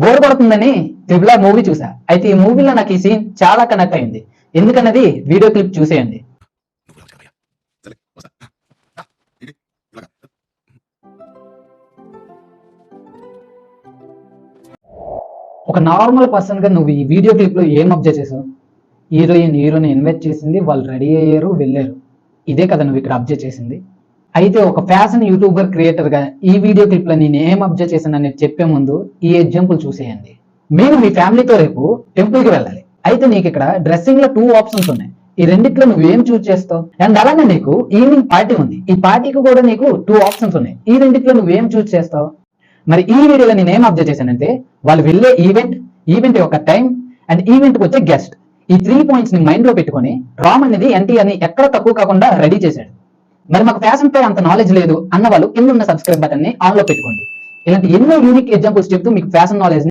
Bore కొడుతుందని triple R movie చూసా. అయితే ఈ మూవీలో నాకు ఈ సీన్ చాలా కనెక్ట్ అయింది. ఎందుకన్నది వీడియో క్లిప్ చూసేయండి. ఒక నార్మల్ పర్సన్ గా నువ్వు ఈ వీడియో క్లిప్ లో ఏం అబ్జర్వ్ చేసావు? హీరోని ఇన్వైట్ చేసింది, వాళ్ళు రెడీ అయ్యారు, వెళ్ళారు. ఇదే కదా నువ్వు ఇక్కడ అబ్జర్వ్ చేసింది. అయితే ఒక ఫ్యాషన్ యూట్యూబర్ క్రియేటర్ గా ఈ వీడియో క్లిప్ లో నేను ఏం అబ్జర్వ్ చేశానని చెప్పే ముందు ఈ ఎగ్జాంపుల్ చూసేయండి. మీరు మీ ఫ్యామిలీతో రేపు టెంపుల్ కి వెళ్ళాలి. అయితే నీకు ఇక్కడ డ్రెస్సింగ్ లో 2 ఆప్షన్స్ ఉన్నాయి. ఈ రెండిట్లో నువ్వు ఏం చూస్ చేస్తావు? అండ్ అలానే నీకు ఈవినింగ్ పార్టీ ఉంది. ఈ పార్టీకి కూడా నీకు 2 ఆప్షన్స్ ఉన్నాయి. ఈ రెండిట్లో నువ్వు ఏం చూస్ చేస్తావు? మరి ఈ వీడియోలో నేను ఏం అబ్జర్వ్ చేశానంటే, వాళ్ళు వెళ్ళే ఈవెంట్ యొక్క టైం అండ్ ఈవెంట్ కి వచ్చే గెస్ట్, ఈ 3 పాయింట్స్ ని మైండ్ లో పెట్టుకొని రామ్ అనేది ఎన్టీఆర్ ని ఎక్కడ తక్కువ కాకుండా రెడీ చేశాడు. మరి మాకు ఫ్యాషన్ పై అంత నాలెడ్జ్ లేదు అన్న వాళ్ళు కింద ఉన్న సబ్స్క్రైబ్ బటన్ ని ఆన్ లో పెట్టుకోండి. ఇలాంటి ఎన్నో యూనిక్ ఎగ్జాంపుల్స్ చెప్తూ మీకు ఫ్యాషన్ నాలెడ్జ్